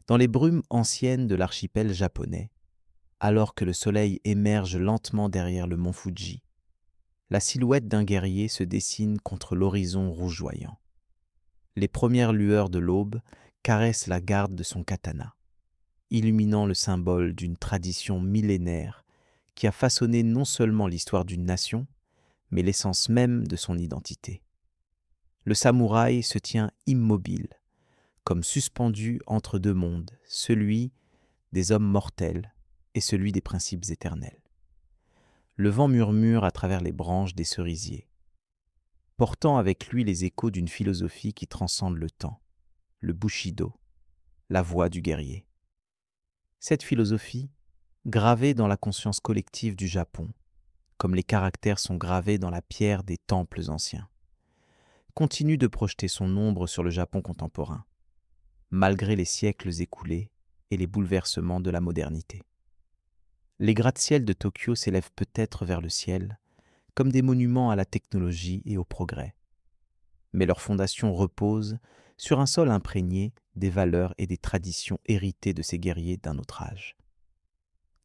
Dans les brumes anciennes de l'archipel japonais, alors que le soleil émerge lentement derrière le mont Fuji, la silhouette d'un guerrier se dessine contre l'horizon rougeoyant. Les premières lueurs de l'aube caressent la garde de son katana, illuminant le symbole d'une tradition millénaire qui a façonné non seulement l'histoire d'une nation, mais l'essence même de son identité. Le samouraï se tient immobile, comme suspendu entre deux mondes, celui des hommes mortels et celui des principes éternels. Le vent murmure à travers les branches des cerisiers, portant avec lui les échos d'une philosophie qui transcende le temps, le Bushido, la voie du guerrier. Cette philosophie, gravée dans la conscience collective du Japon, comme les caractères sont gravés dans la pierre des temples anciens, continue de projeter son ombre sur le Japon contemporain, malgré les siècles écoulés et les bouleversements de la modernité. Les gratte-ciels de Tokyo s'élèvent peut-être vers le ciel, comme des monuments à la technologie et au progrès. Mais leur fondation repose sur un sol imprégné des valeurs et des traditions héritées de ces guerriers d'un autre âge.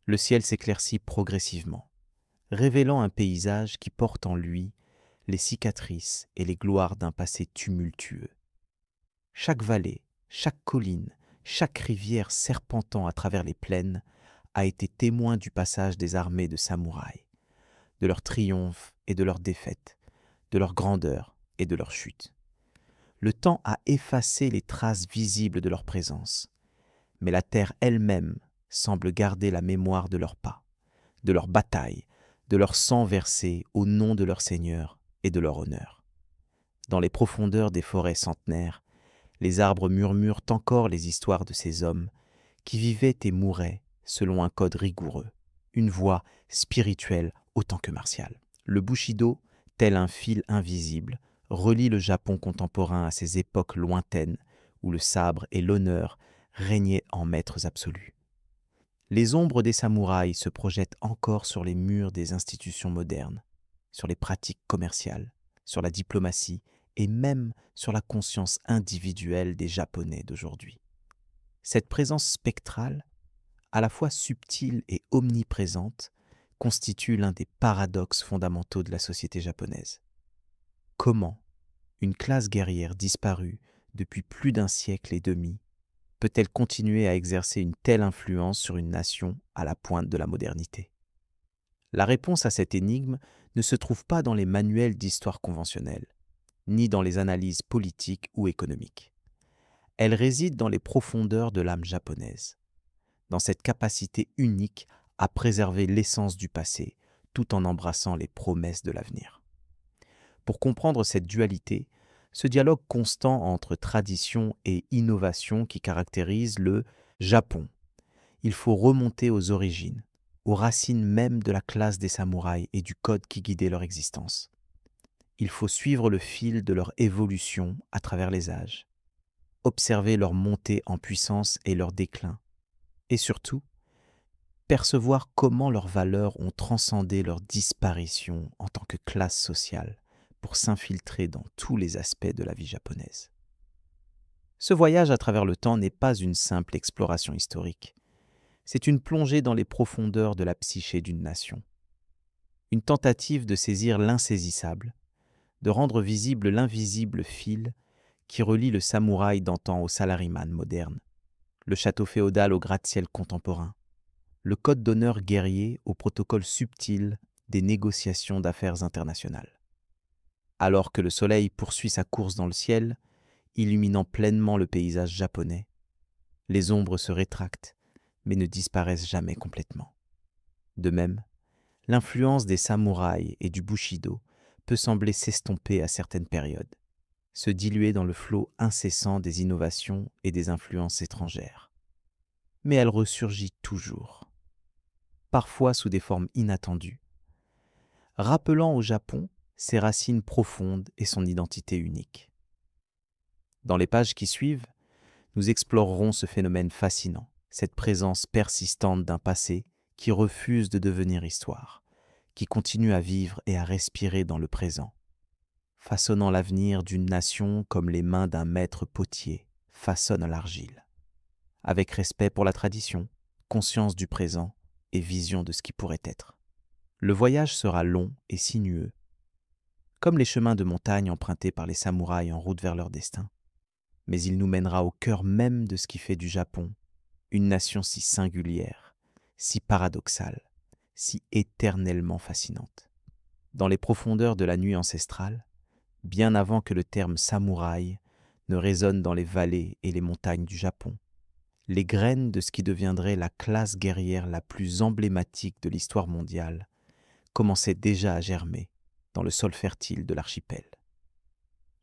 Le ciel s'éclaircit progressivement, révélant un paysage qui porte en lui les cicatrices et les gloires d'un passé tumultueux. Chaque vallée, chaque colline, chaque rivière serpentant à travers les plaines a été témoin du passage des armées de samouraïs, de leurs triomphes et de leurs défaites, de leur grandeur et de leur chute. Le temps a effacé les traces visibles de leur présence, mais la terre elle-même semble garder la mémoire de leurs pas, de leurs batailles, de leur sang versé au nom de leur Seigneur et de leur honneur. Dans les profondeurs des forêts centenaires, les arbres murmurent encore les histoires de ces hommes qui vivaient et mouraient selon un code rigoureux, une voie spirituelle autant que martiale. Le Bushido, tel un fil invisible, relie le Japon contemporain à ces époques lointaines où le sabre et l'honneur régnaient en maîtres absolus. Les ombres des samouraïs se projettent encore sur les murs des institutions modernes, sur les pratiques commerciales, sur la diplomatie et même sur la conscience individuelle des Japonais d'aujourd'hui. Cette présence spectrale, à la fois subtile et omniprésente, constitue l'un des paradoxes fondamentaux de la société japonaise. Comment une classe guerrière disparue depuis plus d'un siècle et demi peut-elle continuer à exercer une telle influence sur une nation à la pointe de la modernité? La réponse à cette énigme ne se trouve pas dans les manuels d'histoire conventionnels, ni dans les analyses politiques ou économiques. Elle réside dans les profondeurs de l'âme japonaise, dans cette capacité unique à préserver l'essence du passé tout en embrassant les promesses de l'avenir. Pour comprendre cette dualité, ce dialogue constant entre tradition et innovation qui caractérise le Japon, il faut remonter aux origines, aux racines même de la classe des samouraïs et du code qui guidait leur existence. Il faut suivre le fil de leur évolution à travers les âges, observer leur montée en puissance et leur déclin, et surtout, percevoir comment leurs valeurs ont transcendé leur disparition en tant que classe sociale pour s'infiltrer dans tous les aspects de la vie japonaise. Ce voyage à travers le temps n'est pas une simple exploration historique, c'est une plongée dans les profondeurs de la psyché d'une nation, une tentative de saisir l'insaisissable, de rendre visible l'invisible fil qui relie le samouraï d'antan au salariman moderne, le château féodal au gratte-ciel contemporain, le code d'honneur guerrier au protocole subtil des négociations d'affaires internationales. Alors que le soleil poursuit sa course dans le ciel, illuminant pleinement le paysage japonais, les ombres se rétractent, mais ne disparaissent jamais complètement. De même, l'influence des samouraïs et du Bushido peut sembler s'estomper à certaines périodes, se diluer dans le flot incessant des innovations et des influences étrangères. Mais elle ressurgit toujours, parfois sous des formes inattendues, rappelant au Japon ses racines profondes et son identité unique. Dans les pages qui suivent, nous explorerons ce phénomène fascinant, cette présence persistante d'un passé qui refuse de devenir histoire, qui continue à vivre et à respirer dans le présent, façonnant l'avenir d'une nation comme les mains d'un maître potier façonnent l'argile. avec respect pour la tradition, conscience du présent et vision de ce qui pourrait être. Le voyage sera long et sinueux, comme les chemins de montagne empruntés par les samouraïs en route vers leur destin, mais il nous mènera au cœur même de ce qui fait du Japon une nation si singulière, si paradoxale, si éternellement fascinante. Dans les profondeurs de la nuit ancestrale, bien avant que le terme samouraï ne résonne dans les vallées et les montagnes du Japon, les graines de ce qui deviendrait la classe guerrière la plus emblématique de l'histoire mondiale commençaient déjà à germer dans le sol fertile de l'archipel.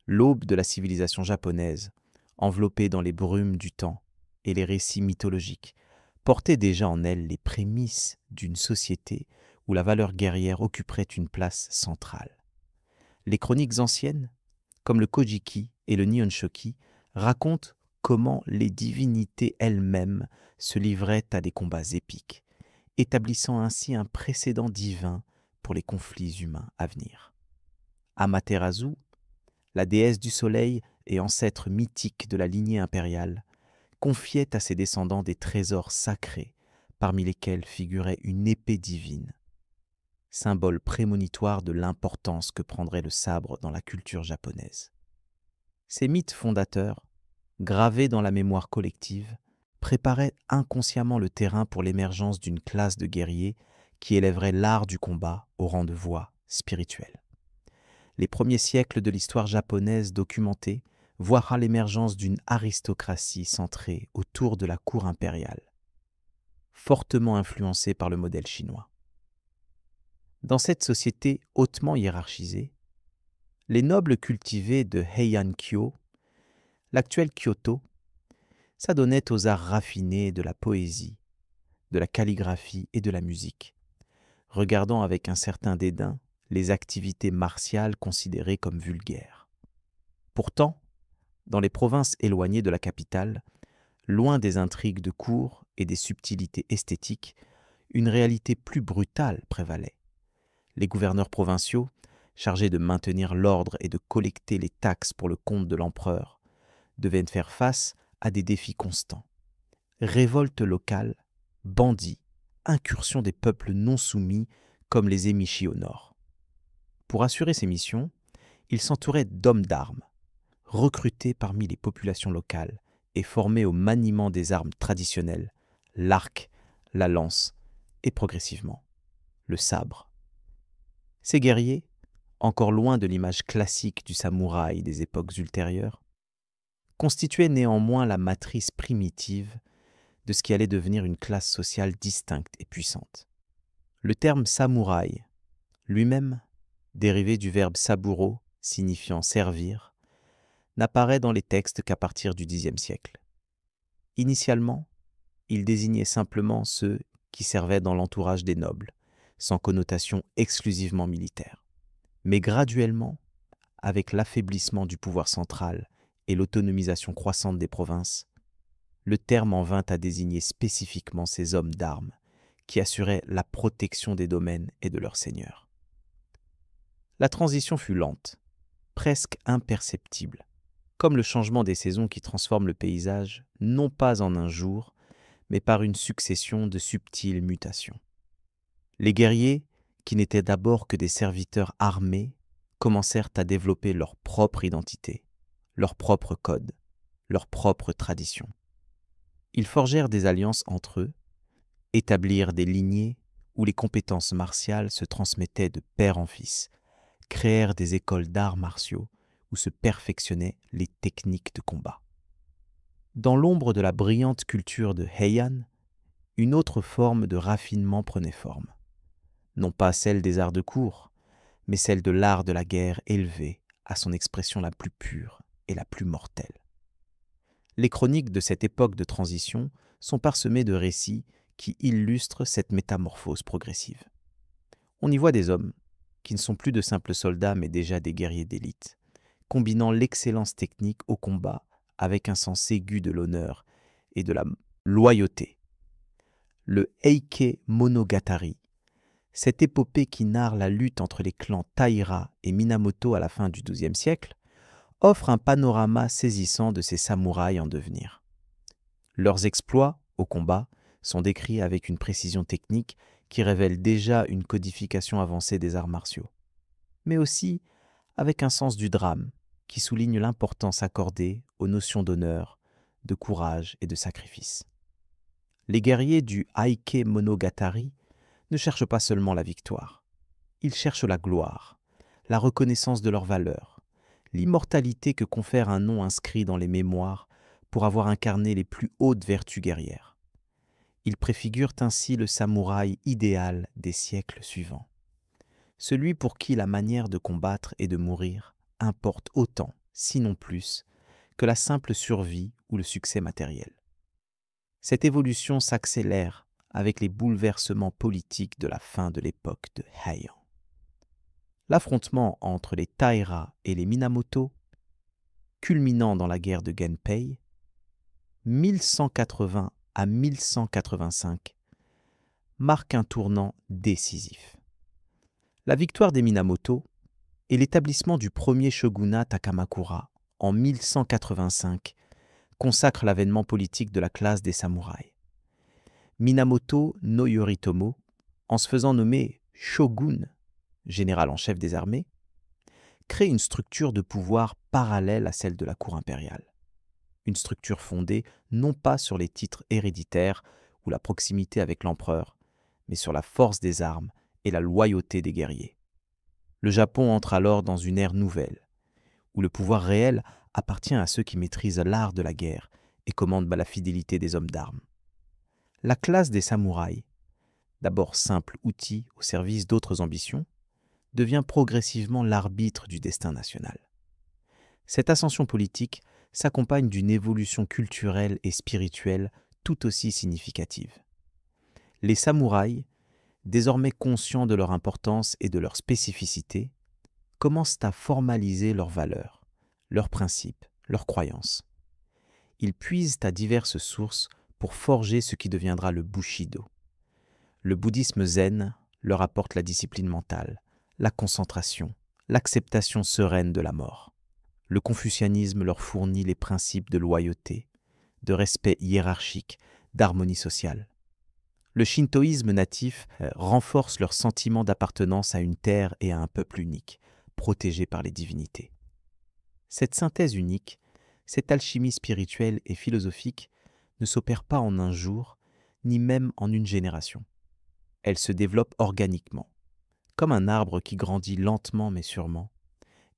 L'aube de la civilisation japonaise, enveloppée dans les brumes du temps et les récits mythologiques, portait déjà en elle les prémices d'une société où la valeur guerrière occuperait une place centrale. Les chroniques anciennes, comme le Kojiki et le Nihonshoki, racontent comment les divinités elles-mêmes se livraient à des combats épiques, établissant ainsi un précédent divin pour les conflits humains à venir. Amaterasu, la déesse du soleil et ancêtre mythique de la lignée impériale, confiait à ses descendants des trésors sacrés, parmi lesquels figurait une épée divine, symbole prémonitoire de l'importance que prendrait le sabre dans la culture japonaise. Ces mythes fondateurs, gravés dans la mémoire collective, préparaient inconsciemment le terrain pour l'émergence d'une classe de guerriers qui élèverait l'art du combat au rang de voie spirituelle. Les premiers siècles de l'histoire japonaise documentée voira l'émergence d'une aristocratie centrée autour de la cour impériale, fortement influencée par le modèle chinois. Dans cette société hautement hiérarchisée, les nobles cultivés de Heian-kyo, l'actuel Kyoto, s'adonnaient aux arts raffinés de la poésie, de la calligraphie et de la musique, regardant avec un certain dédain les activités martiales considérées comme vulgaires. Pourtant, dans les provinces éloignées de la capitale, loin des intrigues de cour et des subtilités esthétiques, une réalité plus brutale prévalait. Les gouverneurs provinciaux, chargés de maintenir l'ordre et de collecter les taxes pour le compte de l'empereur, devaient faire face à des défis constants. Révoltes locales, bandits, incursions des peuples non soumis comme les Emishi au nord. Pour assurer ces missions, ils s'entouraient d'hommes d'armes, recrutés parmi les populations locales et formés au maniement des armes traditionnelles, l'arc, la lance et progressivement le sabre. Ces guerriers, encore loin de l'image classique du samouraï des époques ultérieures, constituaient néanmoins la matrice primitive de ce qui allait devenir une classe sociale distincte et puissante. Le terme samouraï, lui-même, dérivé du verbe saburo, signifiant servir, n'apparaît dans les textes qu'à partir du Xe siècle. Initialement, il désignait simplement ceux qui servaient dans l'entourage des nobles, sans connotation exclusivement militaire. Mais graduellement, avec l'affaiblissement du pouvoir central et l'autonomisation croissante des provinces, le terme en vint à désigner spécifiquement ces hommes d'armes qui assuraient la protection des domaines et de leurs seigneurs. La transition fut lente, presque imperceptible, comme le changement des saisons qui transforme le paysage non pas en un jour, mais par une succession de subtiles mutations. Les guerriers, qui n'étaient d'abord que des serviteurs armés, commencèrent à développer leur propre identité, leur propre code, leur propre tradition. Ils forgèrent des alliances entre eux, établirent des lignées où les compétences martiales se transmettaient de père en fils, créèrent des écoles d'arts martiaux où se perfectionnaient les techniques de combat. Dans l'ombre de la brillante culture de Heian, une autre forme de raffinement prenait forme. Non pas celle des arts de cour, mais celle de l'art de la guerre élevé à son expression la plus pure et la plus mortelle. Les chroniques de cette époque de transition sont parsemées de récits qui illustrent cette métamorphose progressive. On y voit des hommes qui ne sont plus de simples soldats mais déjà des guerriers d'élite, combinant l'excellence technique au combat avec un sens aigu de l'honneur et de la loyauté. Le Heike Monogatari, cette épopée qui narre la lutte entre les clans Taira et Minamoto à la fin du XIIe siècle, offre un panorama saisissant de ces samouraïs en devenir. Leurs exploits au combat sont décrits avec une précision technique qui révèle déjà une codification avancée des arts martiaux, mais aussi avec un sens du drame qui souligne l'importance accordée aux notions d'honneur, de courage et de sacrifice. Les guerriers du Heike Monogatari ne cherchent pas seulement la victoire, ils cherchent la gloire, la reconnaissance de leur valeur, l'immortalité que confère un nom inscrit dans les mémoires pour avoir incarné les plus hautes vertus guerrières. Ils préfigurent ainsi le samouraï idéal des siècles suivants, celui pour qui la manière de combattre et de mourir importe autant, sinon plus, que la simple survie ou le succès matériel. Cette évolution s'accélère avec les bouleversements politiques de la fin de l'époque de Heian. L'affrontement entre les Taira et les Minamoto, culminant dans la guerre de Genpei, 1180 à 1185, marque un tournant décisif. La victoire des Minamoto et l'établissement du premier shogunat à Kamakura en 1185 consacrent l'avènement politique de la classe des samouraïs. Minamoto no Yoritomo, en se faisant nommer shogun, général en chef des armées, crée une structure de pouvoir parallèle à celle de la cour impériale. Une structure fondée non pas sur les titres héréditaires ou la proximité avec l'empereur, mais sur la force des armes et la loyauté des guerriers. Le Japon entre alors dans une ère nouvelle, où le pouvoir réel appartient à ceux qui maîtrisent l'art de la guerre et commandent la fidélité des hommes d'armes. La classe des samouraïs, d'abord simple outil au service d'autres ambitions, devient progressivement l'arbitre du destin national. Cette ascension politique s'accompagne d'une évolution culturelle et spirituelle tout aussi significative. Les samouraïs, désormais conscients de leur importance et de leur spécificité, commencent à formaliser leurs valeurs, leurs principes, leurs croyances. Ils puisent à diverses sources pour forger ce qui deviendra le Bushido. Le bouddhisme zen leur apporte la discipline mentale, la concentration, l'acceptation sereine de la mort. Le confucianisme leur fournit les principes de loyauté, de respect hiérarchique, d'harmonie sociale. Le shintoïsme natif renforce leur sentiment d'appartenance à une terre et à un peuple unique, protégé par les divinités. Cette synthèse unique, cette alchimie spirituelle et philosophique ne s'opère pas en un jour, ni même en une génération. Elle se développe organiquement, comme un arbre qui grandit lentement mais sûrement,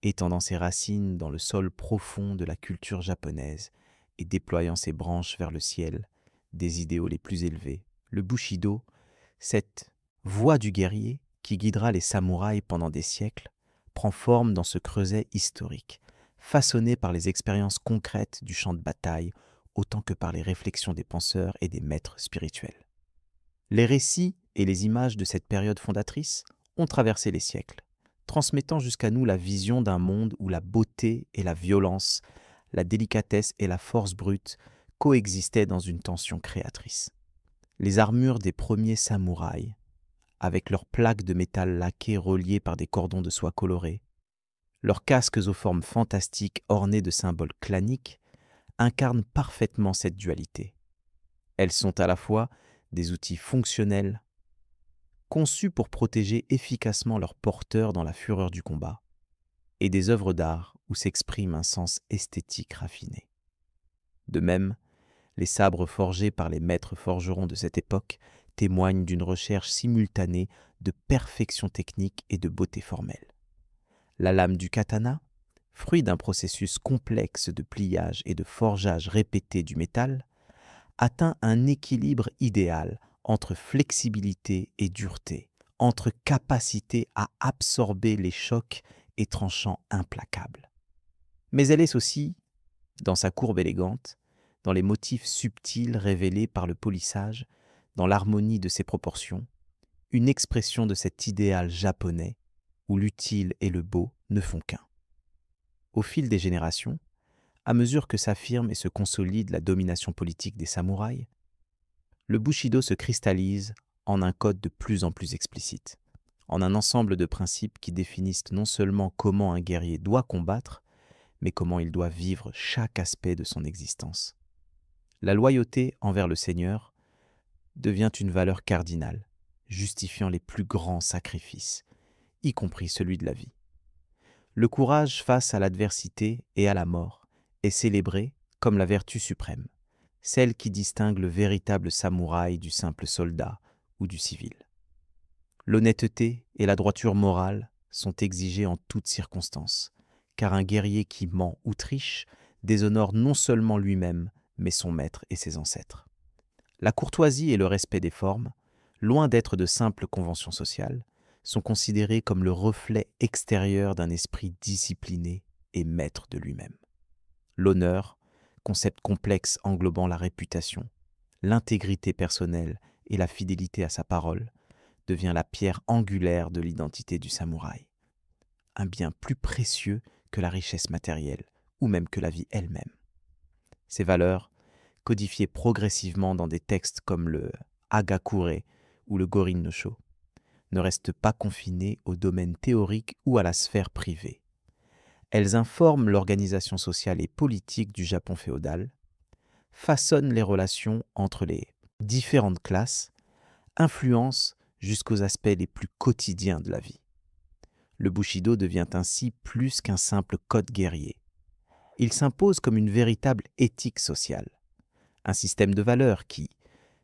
étendant ses racines dans le sol profond de la culture japonaise et déployant ses branches vers le ciel des idéaux les plus élevés. Le Bushido, cette voie du guerrier qui guidera les samouraïs pendant des siècles, prend forme dans ce creuset historique, façonné par les expériences concrètes du champ de bataille autant que par les réflexions des penseurs et des maîtres spirituels. Les récits et les images de cette période fondatrice ont traversé les siècles, transmettant jusqu'à nous la vision d'un monde où la beauté et la violence, la délicatesse et la force brute coexistaient dans une tension créatrice. Les armures des premiers samouraïs, avec leurs plaques de métal laquées reliées par des cordons de soie colorés, leurs casques aux formes fantastiques ornés de symboles claniques, incarnent parfaitement cette dualité. Elles sont à la fois des outils fonctionnels, conçus pour protéger efficacement leurs porteurs dans la fureur du combat, et des œuvres d'art où s'exprime un sens esthétique raffiné. De même, les sabres forgés par les maîtres forgerons de cette époque témoignent d'une recherche simultanée de perfection technique et de beauté formelle. La lame du katana, fruit d'un processus complexe de pliage et de forgeage répété du métal, atteint un équilibre idéal entre flexibilité et dureté, entre capacité à absorber les chocs et tranchants implacables. Mais elle est aussi, dans sa courbe élégante, dans les motifs subtils révélés par le polissage, dans l'harmonie de ses proportions, une expression de cet idéal japonais où l'utile et le beau ne font qu'un. Au fil des générations, à mesure que s'affirme et se consolide la domination politique des samouraïs, le Bushido se cristallise en un code de plus en plus explicite, en un ensemble de principes qui définissent non seulement comment un guerrier doit combattre, mais comment il doit vivre chaque aspect de son existence. La loyauté envers le Seigneur devient une valeur cardinale, justifiant les plus grands sacrifices, y compris celui de la vie. Le courage face à l'adversité et à la mort est célébré comme la vertu suprême, celle qui distingue le véritable samouraï du simple soldat ou du civil. L'honnêteté et la droiture morale sont exigées en toutes circonstances, car un guerrier qui ment ou triche déshonore non seulement lui-même, mais son maître et ses ancêtres. La courtoisie et le respect des formes, loin d'être de simples conventions sociales, sont considérés comme le reflet extérieur d'un esprit discipliné et maître de lui-même. L'honneur, concept complexe englobant la réputation, l'intégrité personnelle et la fidélité à sa parole, devient la pierre angulaire de l'identité du samouraï. Un bien plus précieux que la richesse matérielle ou même que la vie elle-même. Ces valeurs, codifiées progressivement dans des textes comme le Hagakure ou le Gorin no Sho, ne restent pas confinées au domaine théorique ou à la sphère privée. Elles informent l'organisation sociale et politique du Japon féodal, façonnent les relations entre les différentes classes, influencent jusqu'aux aspects les plus quotidiens de la vie. Le Bushido devient ainsi plus qu'un simple code guerrier. Il s'impose comme une véritable éthique sociale, un système de valeurs qui,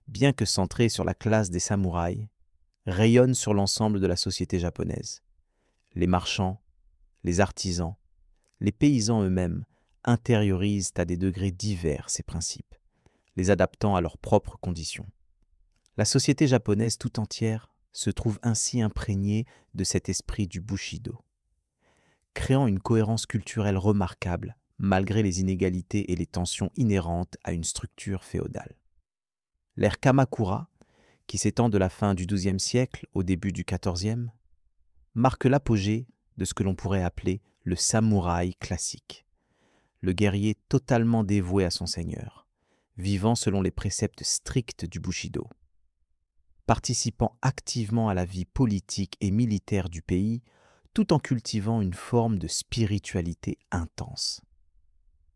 bien que centré sur la classe des samouraïs, rayonne sur l'ensemble de la société japonaise. Les marchands, les artisans, les paysans eux-mêmes intériorisent à des degrés divers ces principes, les adaptant à leurs propres conditions. La société japonaise tout entière se trouve ainsi imprégnée de cet esprit du Bushido, créant une cohérence culturelle remarquable malgré les inégalités et les tensions inhérentes à une structure féodale. L'ère Kamakura, qui s'étend de la fin du XIIe siècle au début du XIVe, marque l'apogée de ce que l'on pourrait appeler le samouraï classique, le guerrier totalement dévoué à son seigneur, vivant selon les préceptes stricts du Bushido. Participant activement à la vie politique et militaire du pays, tout en cultivant une forme de spiritualité intense.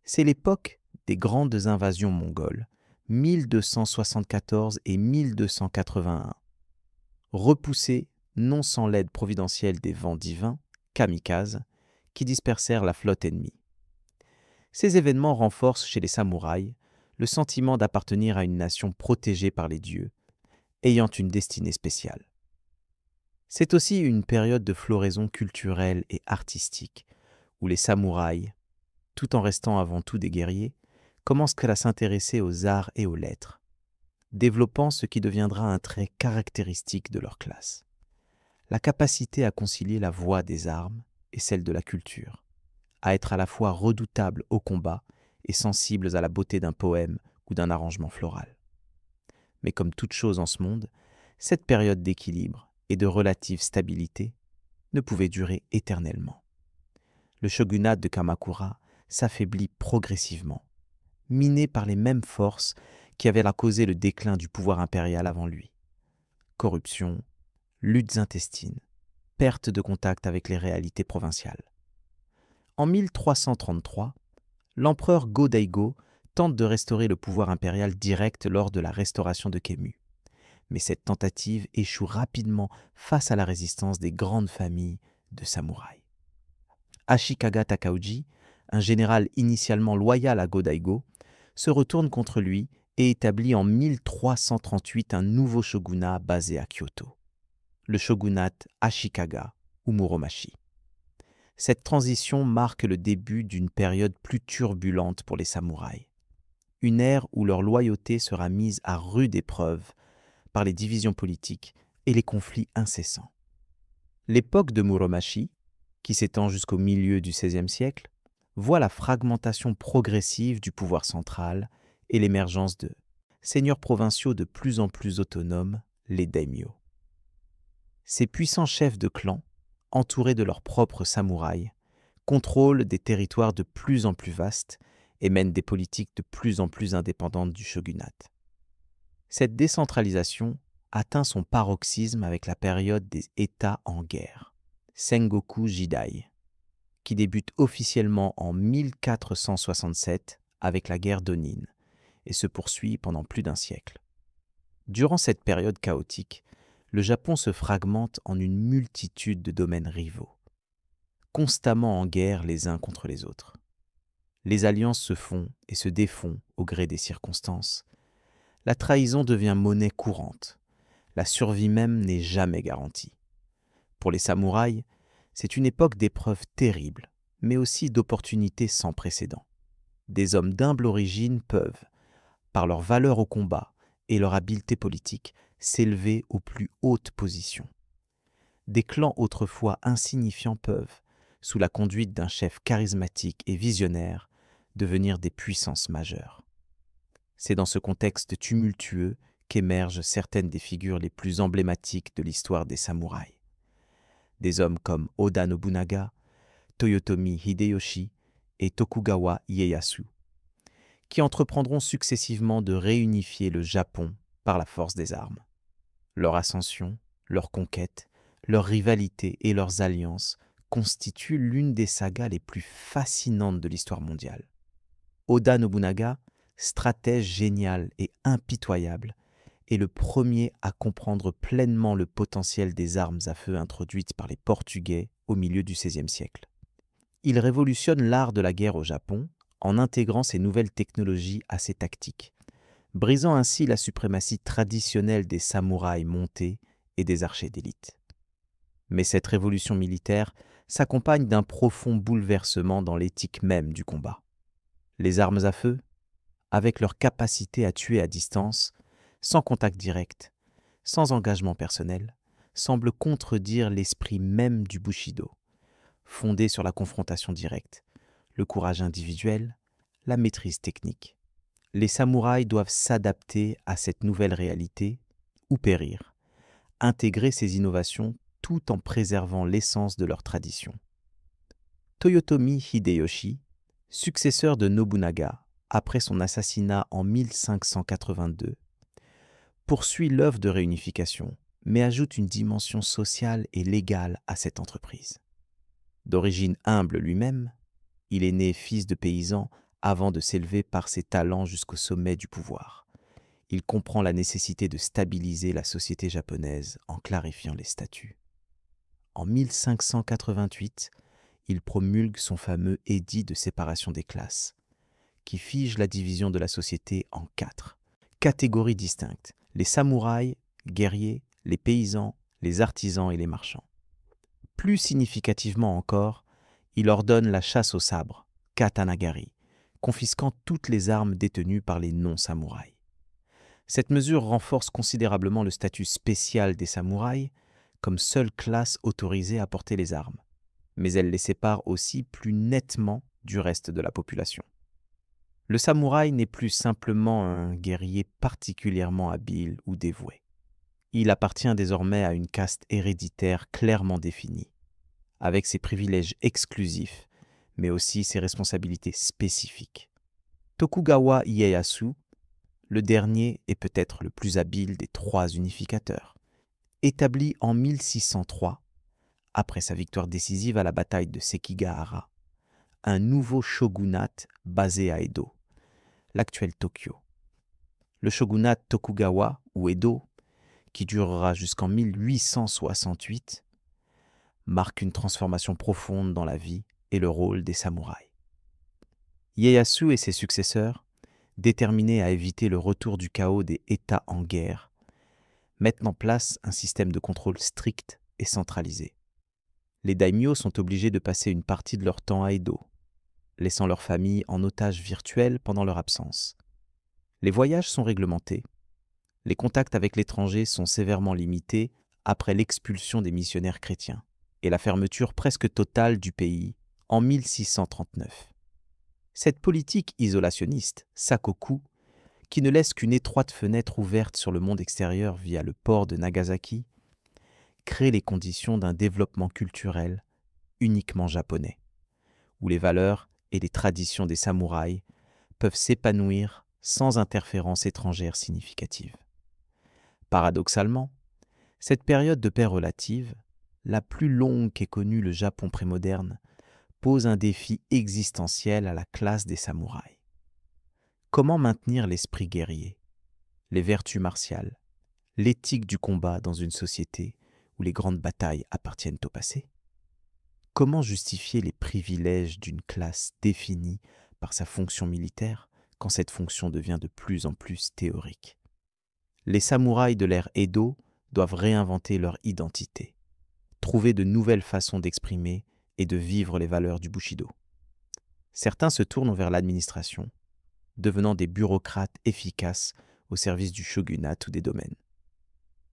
C'est l'époque des grandes invasions mongoles, 1274 et 1281. Repoussées non sans l'aide providentielle des vents divins, kamikazes, qui dispersèrent la flotte ennemie. Ces événements renforcent chez les samouraïs le sentiment d'appartenir à une nation protégée par les dieux, ayant une destinée spéciale. C'est aussi une période de floraison culturelle et artistique, où les samouraïs, tout en restant avant tout des guerriers, commencent à s'intéresser aux arts et aux lettres, développant ce qui deviendra un trait caractéristique de leur classe. La capacité à concilier la voie des armes et celle de la culture, à être à la fois redoutables au combat et sensibles à la beauté d'un poème ou d'un arrangement floral. Mais comme toute chose en ce monde, cette période d'équilibre et de relative stabilité ne pouvait durer éternellement. Le shogunat de Kamakura s'affaiblit progressivement, miné par les mêmes forces qui avaient causé le déclin du pouvoir impérial avant lui. Corruption, luttes intestines, perte de contact avec les réalités provinciales. En 1333, l'empereur Go-Daigo tente de restaurer le pouvoir impérial direct lors de la restauration de Kemu. Mais cette tentative échoue rapidement face à la résistance des grandes familles de samouraïs. Ashikaga Takauji, un général initialement loyal à Go-Daigo, se retourne contre lui et établit en 1338 un nouveau shogunat basé à Kyoto, le shogunat Ashikaga ou Muromachi. Cette transition marque le début d'une période plus turbulente pour les samouraïs, une ère où leur loyauté sera mise à rude épreuve par les divisions politiques et les conflits incessants. L'époque de Muromachi, qui s'étend jusqu'au milieu du XVIe siècle, voit la fragmentation progressive du pouvoir central et l'émergence de seigneurs provinciaux de plus en plus autonomes, les daimyo. Ces puissants chefs de clans, entourés de leurs propres samouraïs, contrôlent des territoires de plus en plus vastes et mènent des politiques de plus en plus indépendantes du shogunat. Cette décentralisation atteint son paroxysme avec la période des États en guerre, Sengoku Jidai, qui débute officiellement en 1467 avec la guerre d'Onin et se poursuit pendant plus d'un siècle. Durant cette période chaotique, le Japon se fragmente en une multitude de domaines rivaux, constamment en guerre les uns contre les autres. Les alliances se font et se défont au gré des circonstances. La trahison devient monnaie courante. La survie même n'est jamais garantie. Pour les samouraïs, c'est une époque d'épreuves terribles, mais aussi d'opportunités sans précédent. Des hommes d'humble origine peuvent, par leur valeur au combat et leur habileté politique, s'élever aux plus hautes positions. Des clans autrefois insignifiants peuvent, sous la conduite d'un chef charismatique et visionnaire, devenir des puissances majeures. C'est dans ce contexte tumultueux qu'émergent certaines des figures les plus emblématiques de l'histoire des samouraïs. Des hommes comme Oda Nobunaga, Toyotomi Hideyoshi et Tokugawa Ieyasu, qui entreprendront successivement de réunifier le Japon par la force des armes. Leur ascension, leur conquête, leur rivalité et leurs alliances constituent l'une des sagas les plus fascinantes de l'histoire mondiale. Oda Nobunaga, stratège génial et impitoyable, est le premier à comprendre pleinement le potentiel des armes à feu introduites par les Portugais au milieu du XVIe siècle. Il révolutionne l'art de la guerre au Japon en intégrant ces nouvelles technologies à ses tactiques, brisant ainsi la suprématie traditionnelle des samouraïs montés et des archers d'élite. Mais cette révolution militaire s'accompagne d'un profond bouleversement dans l'éthique même du combat. Les armes à feu, avec leur capacité à tuer à distance, sans contact direct, sans engagement personnel, semblent contredire l'esprit même du Bushido, fondé sur la confrontation directe, le courage individuel, la maîtrise technique. Les samouraïs doivent s'adapter à cette nouvelle réalité ou périr, intégrer ces innovations tout en préservant l'essence de leur tradition. Toyotomi Hideyoshi, successeur de Nobunaga après son assassinat en 1582, poursuit l'œuvre de réunification, mais ajoute une dimension sociale et légale à cette entreprise. D'origine humble lui-même, il est né fils de paysan avant de s'élever par ses talents jusqu'au sommet du pouvoir. Il comprend la nécessité de stabiliser la société japonaise en clarifiant les statuts. En 1588, il promulgue son fameux édit de séparation des classes, qui fige la division de la société en 4 catégories distinctes: les samouraïs, guerriers, les paysans, les artisans et les marchands. Plus significativement encore, il ordonne la chasse au sabre, katanagari, confisquant toutes les armes détenues par les non-samouraïs. Cette mesure renforce considérablement le statut spécial des samouraïs comme seule classe autorisée à porter les armes, mais elle les sépare aussi plus nettement du reste de la population. Le samouraï n'est plus simplement un guerrier particulièrement habile ou dévoué. Il appartient désormais à une caste héréditaire clairement définie, avec ses privilèges exclusifs, mais aussi ses responsabilités spécifiques. Tokugawa Ieyasu, le dernier et peut-être le plus habile des 3 unificateurs, établit en 1603, après sa victoire décisive à la bataille de Sekigahara, un nouveau shogunat basé à Edo, l'actuel Tokyo. Le shogunat Tokugawa, ou Edo, qui durera jusqu'en 1868, marque une transformation profonde dans la vie et le rôle des samouraïs. Ieyasu et ses successeurs, déterminés à éviter le retour du chaos des États en guerre, mettent en place un système de contrôle strict et centralisé. Les daimyos sont obligés de passer une partie de leur temps à Edo, laissant leur famille en otage virtuel pendant leur absence. Les voyages sont réglementés. Les contacts avec l'étranger sont sévèrement limités après l'expulsion des missionnaires chrétiens et la fermeture presque totale du pays en 1639. Cette politique isolationniste, sakoku, qui ne laisse qu'une étroite fenêtre ouverte sur le monde extérieur via le port de Nagasaki, crée les conditions d'un développement culturel uniquement japonais, où les valeurs et les traditions des samouraïs peuvent s'épanouir sans interférence étrangère significative. Paradoxalement, cette période de paix relative, la plus longue qu'ait connue le Japon prémoderne, pose un défi existentiel à la classe des samouraïs. Comment maintenir l'esprit guerrier, les vertus martiales, l'éthique du combat dans une société où les grandes batailles appartiennent au passé? Comment justifier les privilèges d'une classe définie par sa fonction militaire quand cette fonction devient de plus en plus théorique? Les samouraïs de l'ère Edo doivent réinventer leur identité, trouver de nouvelles façons d'exprimer et de vivre les valeurs du Bushido. Certains se tournent vers l'administration, devenant des bureaucrates efficaces au service du shogunat ou des domaines.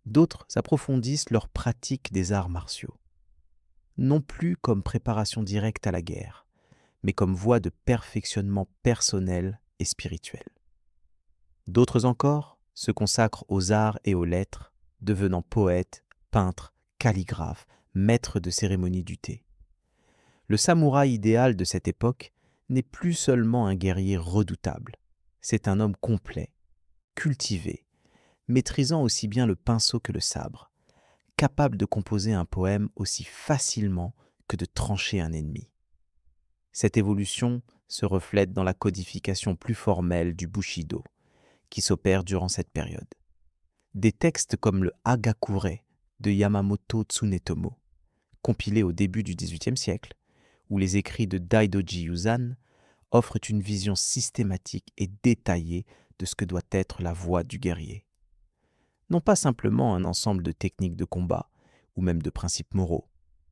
D'autres approfondissent leur pratique des arts martiaux, non plus comme préparation directe à la guerre, mais comme voie de perfectionnement personnel et spirituel. D'autres encore se consacrent aux arts et aux lettres, devenant poètes, peintres, calligraphes, maîtres de cérémonie du thé. Le samouraï idéal de cette époque n'est plus seulement un guerrier redoutable, c'est un homme complet, cultivé, maîtrisant aussi bien le pinceau que le sabre, capable de composer un poème aussi facilement que de trancher un ennemi. Cette évolution se reflète dans la codification plus formelle du Bushido, qui s'opère durant cette période. Des textes comme le Hagakure de Yamamoto Tsunetomo, compilé au début du XVIIIe siècle, ou les écrits de Daidoji Yuzan, offrent une vision systématique et détaillée de ce que doit être la voie du guerrier. Non pas simplement un ensemble de techniques de combat, ou même de principes moraux,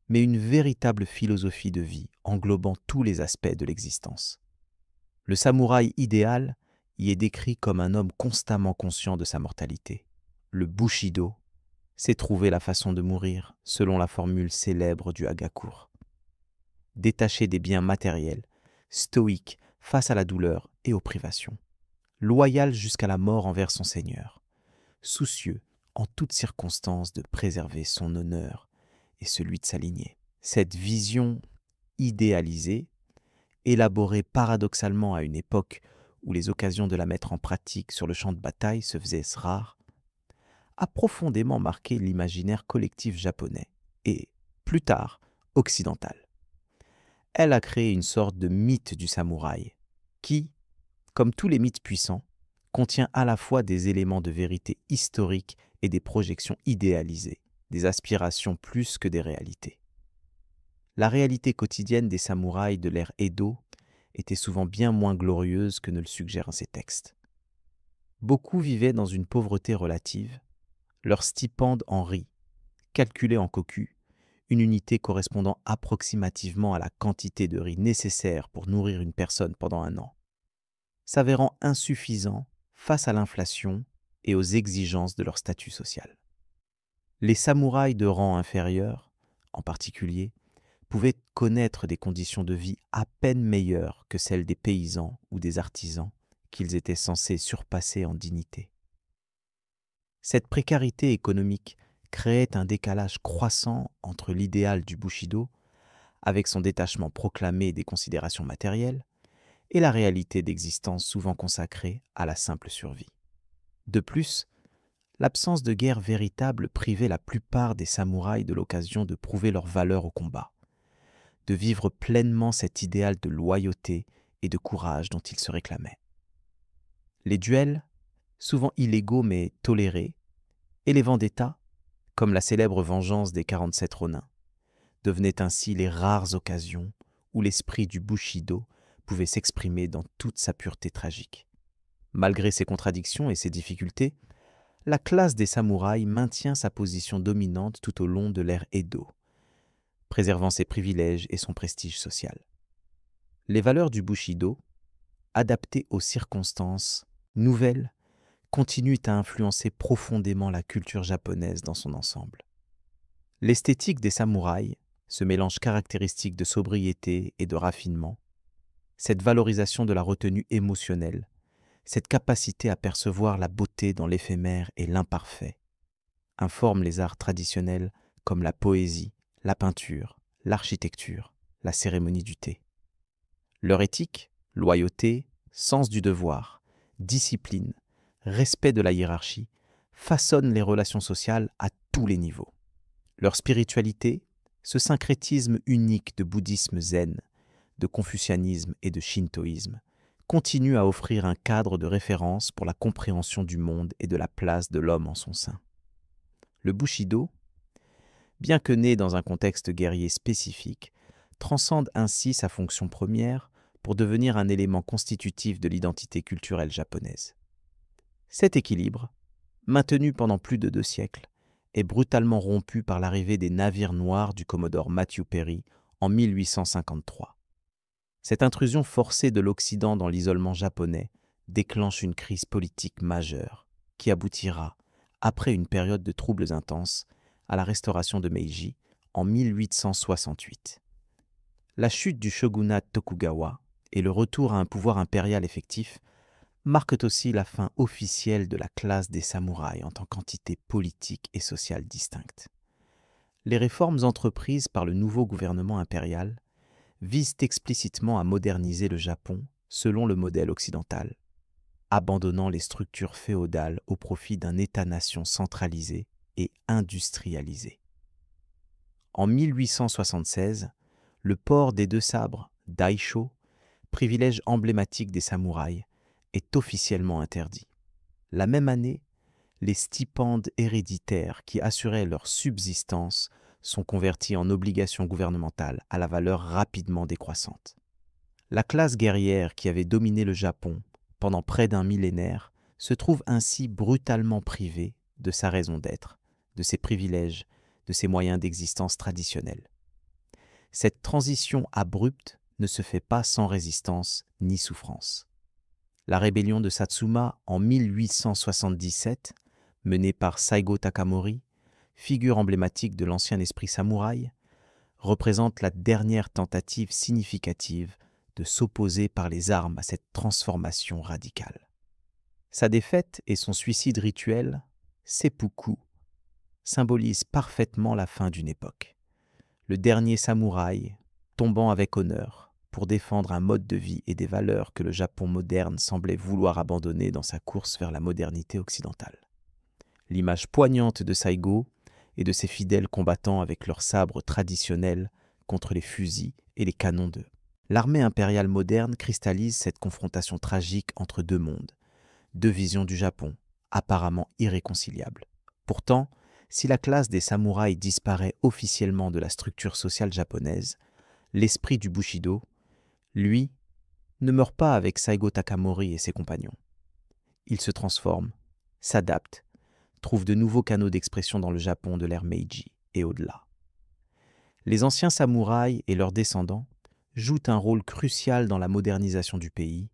mais une véritable philosophie de vie englobant tous les aspects de l'existence. Le samouraï idéal y est décrit comme un homme constamment conscient de sa mortalité. Le Bushido, c'est trouver la façon de mourir selon la formule célèbre du Hagakure. Détaché des biens matériels, stoïque face à la douleur et aux privations, loyal jusqu'à la mort envers son Seigneur, soucieux en toutes circonstances de préserver son honneur et celui de sa lignée. Cette vision idéalisée, élaborée paradoxalement à une époque où les occasions de la mettre en pratique sur le champ de bataille se faisaient rares, a profondément marqué l'imaginaire collectif japonais et, plus tard, occidental. Elle a créé une sorte de mythe du samouraï qui, comme tous les mythes puissants, contient à la fois des éléments de vérité historique et des projections idéalisées, des aspirations plus que des réalités. La réalité quotidienne des samouraïs de l'ère Edo était souvent bien moins glorieuse que ne le suggèrent ces textes. Beaucoup vivaient dans une pauvreté relative, leur stipende en riz, calculé en koku, une unité correspondant approximativement à la quantité de riz nécessaire pour nourrir une personne pendant un an, s'avérant insuffisant face à l'inflation et aux exigences de leur statut social. Les samouraïs de rang inférieur, en particulier, pouvaient connaître des conditions de vie à peine meilleures que celles des paysans ou des artisans qu'ils étaient censés surpasser en dignité. Cette précarité économique créait un décalage croissant entre l'idéal du Bushido, avec son détachement proclamé des considérations matérielles, et la réalité d'existence souvent consacrée à la simple survie. De plus, l'absence de guerre véritable privait la plupart des samouraïs de l'occasion de prouver leur valeur au combat, de vivre pleinement cet idéal de loyauté et de courage dont ils se réclamaient. Les duels, souvent illégaux mais tolérés, et les vendettas, comme la célèbre vengeance des 47 Ronins, devenaient ainsi les rares occasions où l'esprit du Bushido pouvait s'exprimer dans toute sa pureté tragique. Malgré ses contradictions et ses difficultés, la classe des samouraïs maintient sa position dominante tout au long de l'ère Edo, préservant ses privilèges et son prestige social. Les valeurs du Bushido, adaptées aux circonstances nouvelles, continuent à influencer profondément la culture japonaise dans son ensemble. L'esthétique des samouraïs, ce mélange caractéristique de sobriété et de raffinement, cette valorisation de la retenue émotionnelle, cette capacité à percevoir la beauté dans l'éphémère et l'imparfait, informent les arts traditionnels comme la poésie, la peinture, l'architecture, la cérémonie du thé. Leur éthique, loyauté, sens du devoir, discipline, respect de la hiérarchie, façonnent les relations sociales à tous les niveaux. Leur spiritualité, ce syncrétisme unique de bouddhisme zen, de confucianisme et de shintoïsme, continue à offrir un cadre de référence pour la compréhension du monde et de la place de l'homme en son sein. Le Bushido, bien que né dans un contexte guerrier spécifique, transcende ainsi sa fonction première pour devenir un élément constitutif de l'identité culturelle japonaise. Cet équilibre, maintenu pendant plus de 2 siècles, est brutalement rompu par l'arrivée des navires noirs du commodore Matthew Perry en 1853. Cette intrusion forcée de l'Occident dans l'isolement japonais déclenche une crise politique majeure qui aboutira, après une période de troubles intenses, à la restauration de Meiji en 1868. La chute du shogunat Tokugawa et le retour à un pouvoir impérial effectif marquent aussi la fin officielle de la classe des samouraïs en tant qu'entité politique et sociale distincte. Les réformes entreprises par le nouveau gouvernement impérial visent explicitement à moderniser le Japon selon le modèle occidental, abandonnant les structures féodales au profit d'un État-nation centralisé et industrialisé. En 1876, le port des 2 sabres, Daisho, privilège emblématique des samouraïs, est officiellement interdit. La même année, les stipendes héréditaires qui assuraient leur subsistance sont convertis en obligations gouvernementales à la valeur rapidement décroissante. La classe guerrière qui avait dominé le Japon pendant près d'un millénaire se trouve ainsi brutalement privée de sa raison d'être, de ses privilèges, de ses moyens d'existence traditionnels. Cette transition abrupte ne se fait pas sans résistance ni souffrance. La rébellion de Satsuma en 1877, menée par Saigo Takamori, figure emblématique de l'ancien esprit samouraï, représente la dernière tentative significative de s'opposer par les armes à cette transformation radicale. Sa défaite et son suicide rituel, seppuku, symbolisent parfaitement la fin d'une époque. Le dernier samouraï tombant avec honneur pour défendre un mode de vie et des valeurs que le Japon moderne semblait vouloir abandonner dans sa course vers la modernité occidentale. L'image poignante de Saigo et de ses fidèles combattant avec leurs sabres traditionnels contre les fusils et les canons d'eux. L'armée impériale moderne cristallise cette confrontation tragique entre 2 mondes, 2 visions du Japon, apparemment irréconciliables. Pourtant, si la classe des samouraïs disparaît officiellement de la structure sociale japonaise, l'esprit du Bushido, lui, ne meurt pas avec Saigo Takamori et ses compagnons. Il se transforme, s'adapte, trouve de nouveaux canaux d'expression dans le Japon de l'ère Meiji et au-delà. Les anciens samouraïs et leurs descendants jouent un rôle crucial dans la modernisation du pays,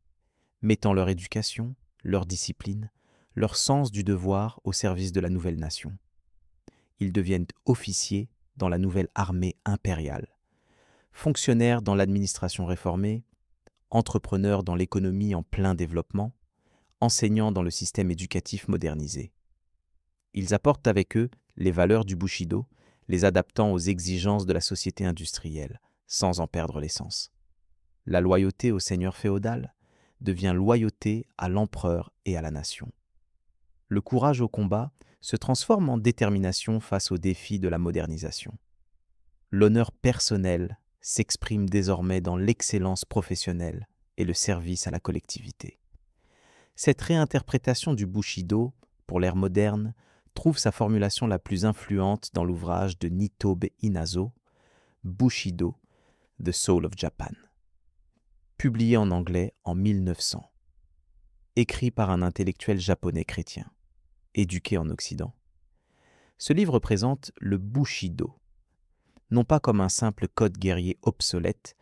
mettant leur éducation, leur discipline, leur sens du devoir au service de la nouvelle nation. Ils deviennent officiers dans la nouvelle armée impériale, fonctionnaires dans l'administration réformée, entrepreneurs dans l'économie en plein développement, enseignants dans le système éducatif modernisé. Ils apportent avec eux les valeurs du Bushido, les adaptant aux exigences de la société industrielle, sans en perdre l'essence. La loyauté au seigneur féodal devient loyauté à l'empereur et à la nation. Le courage au combat se transforme en détermination face aux défis de la modernisation. L'honneur personnel s'exprime désormais dans l'excellence professionnelle et le service à la collectivité. Cette réinterprétation du Bushido, pour l'ère moderne, trouve sa formulation la plus influente dans l'ouvrage de Nitobe Inazo, Bushido, The Soul of Japan, publié en anglais en 1900, écrit par un intellectuel japonais chrétien, éduqué en Occident. Ce livre présente le Bushido, non pas comme un simple code guerrier obsolète,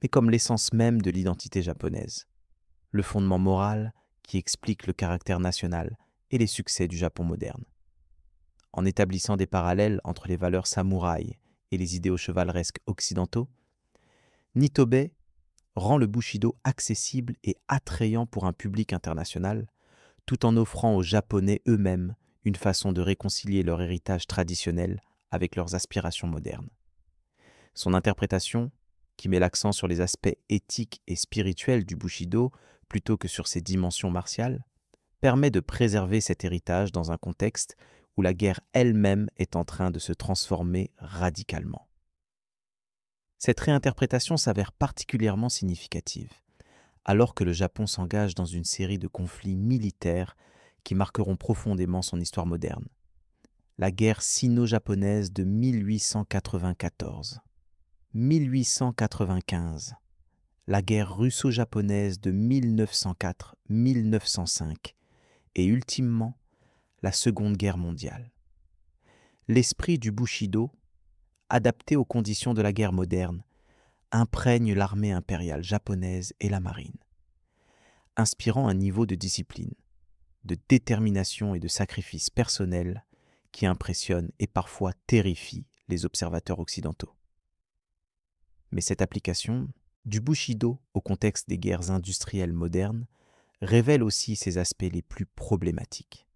mais comme l'essence même de l'identité japonaise, le fondement moral qui explique le caractère national et les succès du Japon moderne. En établissant des parallèles entre les valeurs samouraïs et les idéaux chevaleresques occidentaux, Nitobe rend le Bushido accessible et attrayant pour un public international, tout en offrant aux Japonais eux-mêmes une façon de réconcilier leur héritage traditionnel avec leurs aspirations modernes. Son interprétation, qui met l'accent sur les aspects éthiques et spirituels du Bushido plutôt que sur ses dimensions martiales, permet de préserver cet héritage dans un contexte où la guerre elle-même est en train de se transformer radicalement. Cette réinterprétation s'avère particulièrement significative, alors que le Japon s'engage dans une série de conflits militaires qui marqueront profondément son histoire moderne. La guerre sino-japonaise de 1894, 1895, la guerre russo-japonaise de 1904-1905 et ultimement la Seconde Guerre mondiale. L'esprit du Bushido, adapté aux conditions de la guerre moderne, imprègne l'armée impériale japonaise et la marine, inspirant un niveau de discipline, de détermination et de sacrifice personnel qui impressionne et parfois terrifie les observateurs occidentaux. Mais cette application du Bushido au contexte des guerres industrielles modernes révèle aussi ses aspects les plus problématiques.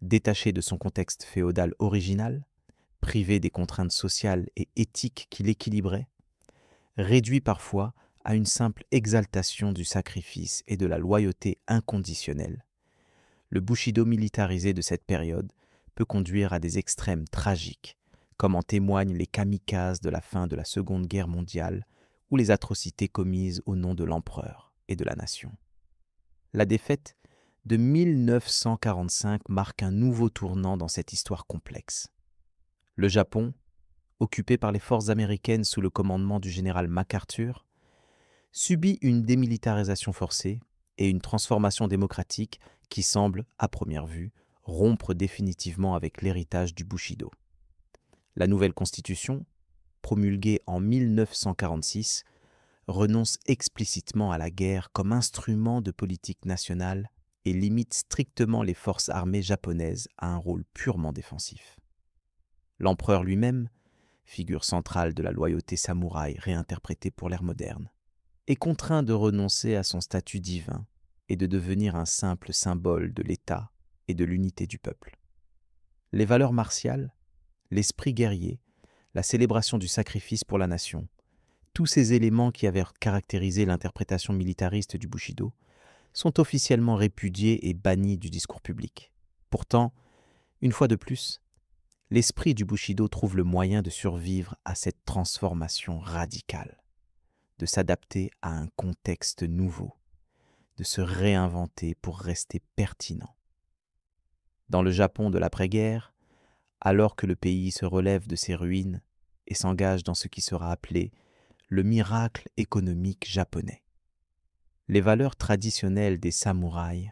Détaché de son contexte féodal original, privé des contraintes sociales et éthiques qui l'équilibraient, réduit parfois à une simple exaltation du sacrifice et de la loyauté inconditionnelle, le Bushido militarisé de cette période peut conduire à des extrêmes tragiques, comme en témoignent les kamikazes de la fin de la Seconde Guerre mondiale ou les atrocités commises au nom de l'empereur et de la nation. La défaite de 1945 marque un nouveau tournant dans cette histoire complexe. Le Japon, occupé par les forces américaines sous le commandement du général MacArthur, subit une démilitarisation forcée et une transformation démocratique qui semble, à première vue, rompre définitivement avec l'héritage du Bushido. La nouvelle constitution, promulguée en 1946, renonce explicitement à la guerre comme instrument de politique nationale et limite strictement les forces armées japonaises à un rôle purement défensif. L'empereur lui-même, figure centrale de la loyauté samouraï réinterprétée pour l'ère moderne, est contraint de renoncer à son statut divin et de devenir un simple symbole de l'État et de l'unité du peuple. Les valeurs martiales, l'esprit guerrier, la célébration du sacrifice pour la nation, tous ces éléments qui avaient caractérisé l'interprétation militariste du Bushido sont officiellement répudiés et bannis du discours public. Pourtant, une fois de plus, l'esprit du Bushido trouve le moyen de survivre à cette transformation radicale, de s'adapter à un contexte nouveau, de se réinventer pour rester pertinent. Dans le Japon de l'après-guerre, alors que le pays se relève de ses ruines et s'engage dans ce qui sera appelé le miracle économique japonais, les valeurs traditionnelles des samouraïs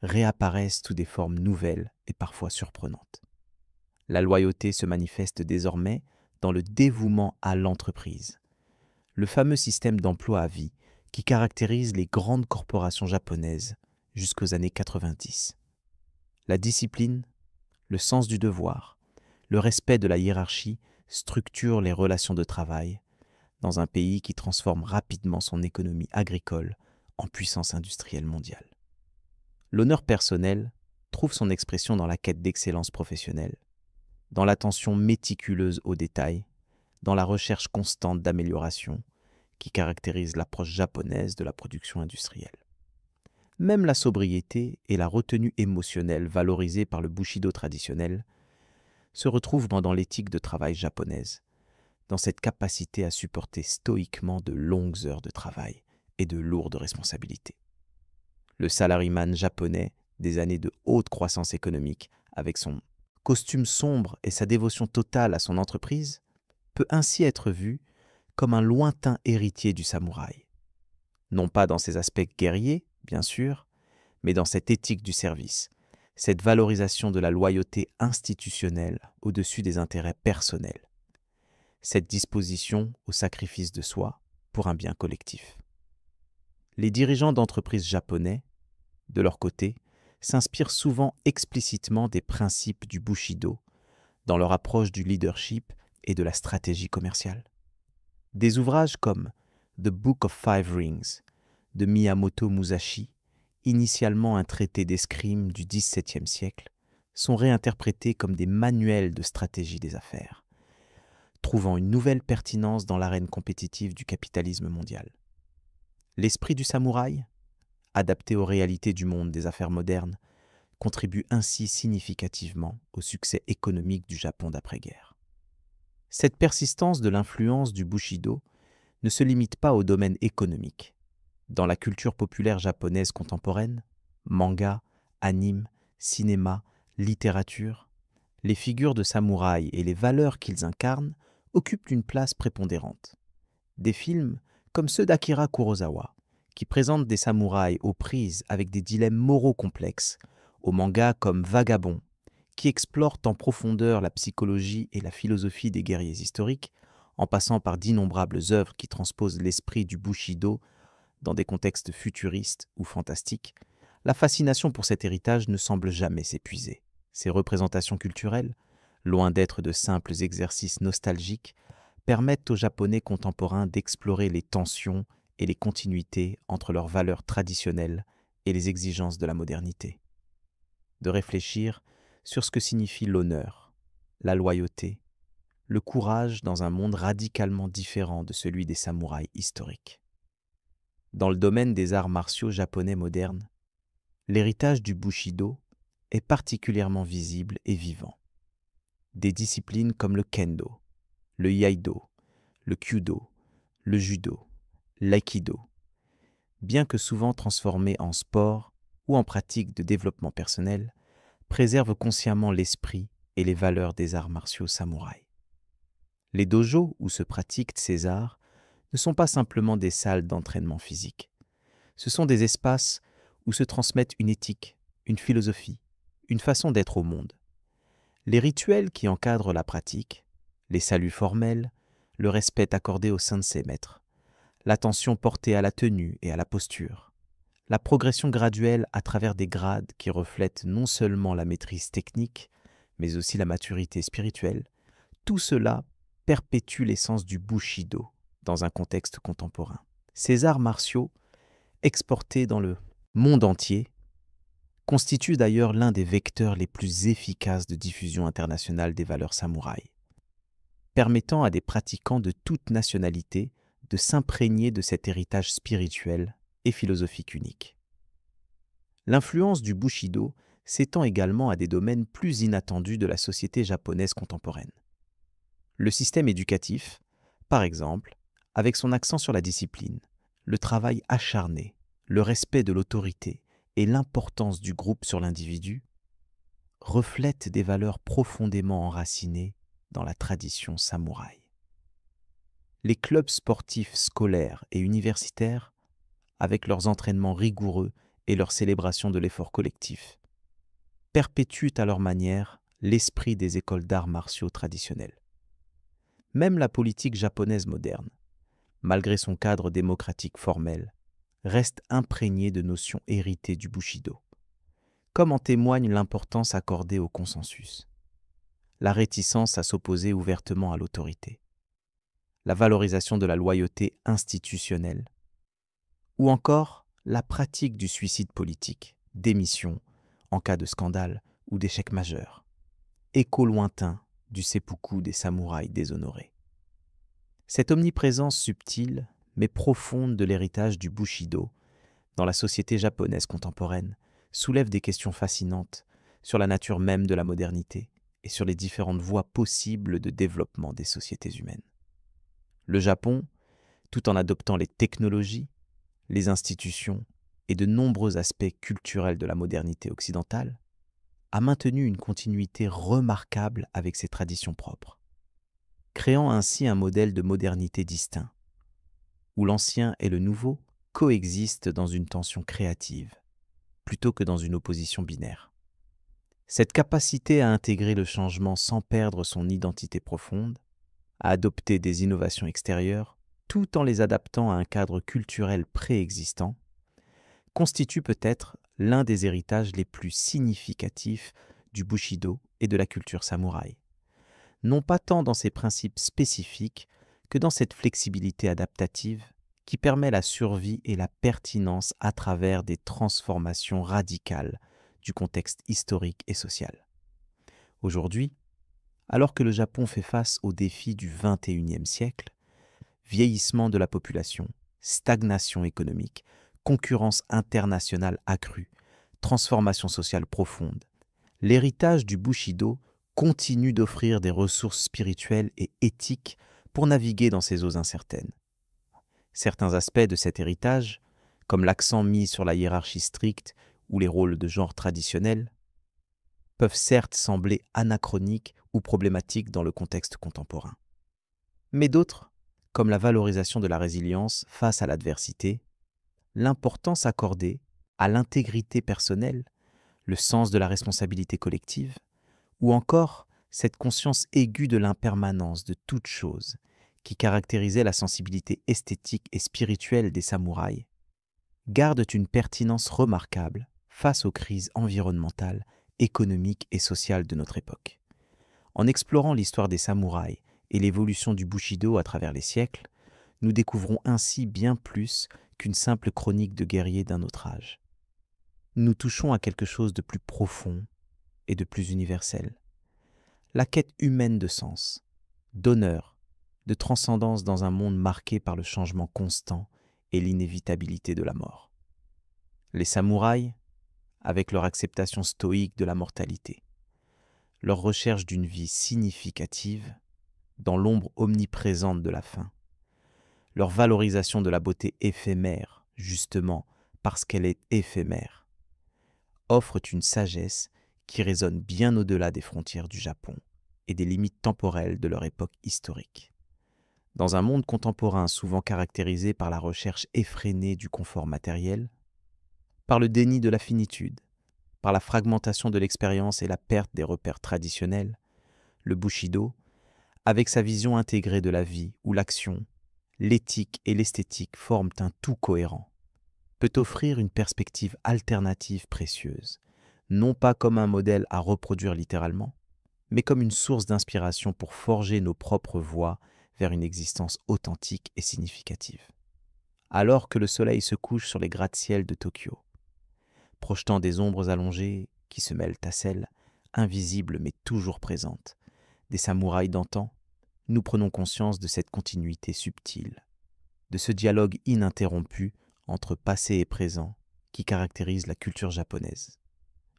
réapparaissent sous des formes nouvelles et parfois surprenantes. La loyauté se manifeste désormais dans le dévouement à l'entreprise, le fameux système d'emploi à vie qui caractérise les grandes corporations japonaises jusqu'aux années 90. La discipline, le sens du devoir, le respect de la hiérarchie structurent les relations de travail dans un pays qui transforme rapidement son économie agricole en puissance industrielle mondiale. L'honneur personnel trouve son expression dans la quête d'excellence professionnelle, dans l'attention méticuleuse aux détails, dans la recherche constante d'amélioration qui caractérise l'approche japonaise de la production industrielle. Même la sobriété et la retenue émotionnelle valorisées par le Bushido traditionnel se retrouvent dans l'éthique de travail japonaise, dans cette capacité à supporter stoïquement de longues heures de travail et de lourdes responsabilités. Le salariman japonais des années de haute croissance économique, avec son costume sombre et sa dévotion totale à son entreprise, peut ainsi être vu comme un lointain héritier du samouraï. Non pas dans ses aspects guerriers, bien sûr, mais dans cette éthique du service, cette valorisation de la loyauté institutionnelle au-dessus des intérêts personnels, cette disposition au sacrifice de soi pour un bien collectif. Les dirigeants d'entreprises japonais, de leur côté, s'inspirent souvent explicitement des principes du Bushido dans leur approche du leadership et de la stratégie commerciale. Des ouvrages comme The Book of Five Rings de Miyamoto Musashi, initialement un traité d'escrime du XVIIe siècle, sont réinterprétés comme des manuels de stratégie des affaires, trouvant une nouvelle pertinence dans l'arène compétitive du capitalisme mondial. L'esprit du samouraï, adapté aux réalités du monde des affaires modernes, contribue ainsi significativement au succès économique du Japon d'après-guerre. Cette persistance de l'influence du Bushido ne se limite pas au domaine économique. Dans la culture populaire japonaise contemporaine, manga, anime, cinéma, littérature, les figures de samouraïs et les valeurs qu'ils incarnent occupent une place prépondérante. Des films comme ceux d'Akira Kurosawa, qui présentent des samouraïs aux prises avec des dilemmes moraux complexes, aux mangas comme Vagabond, qui explorent en profondeur la psychologie et la philosophie des guerriers historiques, en passant par d'innombrables œuvres qui transposent l'esprit du Bushido dans des contextes futuristes ou fantastiques, la fascination pour cet héritage ne semble jamais s'épuiser. Ces représentations culturelles, loin d'être de simples exercices nostalgiques, permettent aux Japonais contemporains d'explorer les tensions et les continuités entre leurs valeurs traditionnelles et les exigences de la modernité. De réfléchir sur ce que signifie l'honneur, la loyauté, le courage dans un monde radicalement différent de celui des samouraïs historiques. Dans le domaine des arts martiaux japonais modernes, l'héritage du Bushido est particulièrement visible et vivant. Des disciplines comme le kendo, le iaido, le kyudo, le judo, l'aïkido, bien que souvent transformés en sport ou en pratique de développement personnel, préservent consciemment l'esprit et les valeurs des arts martiaux samouraïs. Les dojos où se pratiquent ces arts ne sont pas simplement des salles d'entraînement physique. Ce sont des espaces où se transmettent une éthique, une philosophie, une façon d'être au monde. Les rituels qui encadrent la pratique, les saluts formels, le respect accordé au sensei maître, l'attention portée à la tenue et à la posture, la progression graduelle à travers des grades qui reflètent non seulement la maîtrise technique, mais aussi la maturité spirituelle, tout cela perpétue l'essence du Bushido dans un contexte contemporain. Ces arts martiaux, exportés dans le monde entier, constituent d'ailleurs l'un des vecteurs les plus efficaces de diffusion internationale des valeurs samouraïs, permettant à des pratiquants de toute nationalité de s'imprégner de cet héritage spirituel et philosophique unique. L'influence du Bushido s'étend également à des domaines plus inattendus de la société japonaise contemporaine. Le système éducatif, par exemple, avec son accent sur la discipline, le travail acharné, le respect de l'autorité et l'importance du groupe sur l'individu, reflète des valeurs profondément enracinées dans la tradition samouraï. Les clubs sportifs scolaires et universitaires, avec leurs entraînements rigoureux et leur célébration de l'effort collectif, perpétuent à leur manière l'esprit des écoles d'arts martiaux traditionnelles. Même la politique japonaise moderne, malgré son cadre démocratique formel, reste imprégnée de notions héritées du Bushido, comme en témoigne l'importance accordée au consensus, la réticence à s'opposer ouvertement à l'autorité, la valorisation de la loyauté institutionnelle, ou encore la pratique du suicide politique, démission en cas de scandale ou d'échec majeur, écho lointain du seppuku des samouraïs déshonorés. Cette omniprésence subtile mais profonde de l'héritage du Bushido dans la société japonaise contemporaine soulève des questions fascinantes sur la nature même de la modernité et sur les différentes voies possibles de développement des sociétés humaines. Le Japon, tout en adoptant les technologies, les institutions et de nombreux aspects culturels de la modernité occidentale, a maintenu une continuité remarquable avec ses traditions propres, créant ainsi un modèle de modernité distinct, où l'ancien et le nouveau coexistent dans une tension créative, plutôt que dans une opposition binaire. Cette capacité à intégrer le changement sans perdre son identité profonde, à adopter des innovations extérieures, tout en les adaptant à un cadre culturel préexistant, constitue peut-être l'un des héritages les plus significatifs du Bushido et de la culture samouraï, non pas tant dans ses principes spécifiques que dans cette flexibilité adaptative qui permet la survie et la pertinence à travers des transformations radicales du contexte historique et social. Aujourd'hui, alors que le Japon fait face aux défis du XXIe siècle, vieillissement de la population, stagnation économique, concurrence internationale accrue, transformation sociale profonde, l'héritage du Bushido continue d'offrir des ressources spirituelles et éthiques pour naviguer dans ces eaux incertaines. Certains aspects de cet héritage, comme l'accent mis sur la hiérarchie stricte ou les rôles de genre traditionnels, peuvent certes sembler anachroniques ou problématiques dans le contexte contemporain. Mais d'autres, comme la valorisation de la résilience face à l'adversité, l'importance accordée à l'intégrité personnelle, le sens de la responsabilité collective, ou encore cette conscience aiguë de l'impermanence de toute chose qui caractérisait la sensibilité esthétique et spirituelle des samouraïs, gardent une pertinence remarquable face aux crises environnementales, économiques et sociales de notre époque. En explorant l'histoire des samouraïs et l'évolution du Bushido à travers les siècles, nous découvrons ainsi bien plus qu'une simple chronique de guerriers d'un autre âge. Nous touchons à quelque chose de plus profond et de plus universel. La quête humaine de sens, d'honneur, de transcendance dans un monde marqué par le changement constant et l'inévitabilité de la mort. Les samouraïs, avec leur acceptation stoïque de la mortalité, leur recherche d'une vie significative dans l'ombre omniprésente de la fin, leur valorisation de la beauté éphémère, justement parce qu'elle est éphémère, offrent une sagesse qui résonne bien au-delà des frontières du Japon et des limites temporelles de leur époque historique. Dans un monde contemporain souvent caractérisé par la recherche effrénée du confort matériel, par le déni de la finitude, par la fragmentation de l'expérience et la perte des repères traditionnels, le Bushido, avec sa vision intégrée de la vie où l'action, l'éthique et l'esthétique forment un tout cohérent, peut offrir une perspective alternative précieuse, non pas comme un modèle à reproduire littéralement, mais comme une source d'inspiration pour forger nos propres voies vers une existence authentique et significative. Alors que le soleil se couche sur les gratte-ciels de Tokyo, projetant des ombres allongées qui se mêlent à celles, invisibles mais toujours présentes, des samouraïs d'antan, nous prenons conscience de cette continuité subtile, de ce dialogue ininterrompu entre passé et présent qui caractérise la culture japonaise.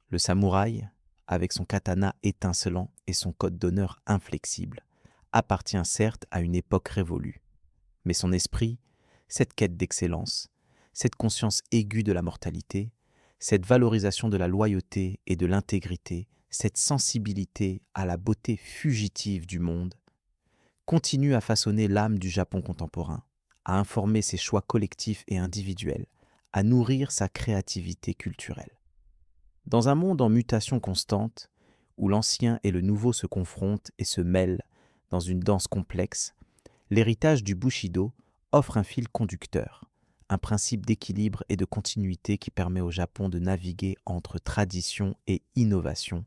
Le samouraï, avec son katana étincelant et son code d'honneur inflexible, appartient certes à une époque révolue, mais son esprit, cette quête d'excellence, cette conscience aiguë de la mortalité, cette valorisation de la loyauté et de l'intégrité, cette sensibilité à la beauté fugitive du monde, continue à façonner l'âme du Japon contemporain, à informer ses choix collectifs et individuels, à nourrir sa créativité culturelle. Dans un monde en mutation constante, où l'ancien et le nouveau se confrontent et se mêlent dans une danse complexe, l'héritage du Bushido offre un fil conducteur, un principe d'équilibre et de continuité qui permet au Japon de naviguer entre tradition et innovation,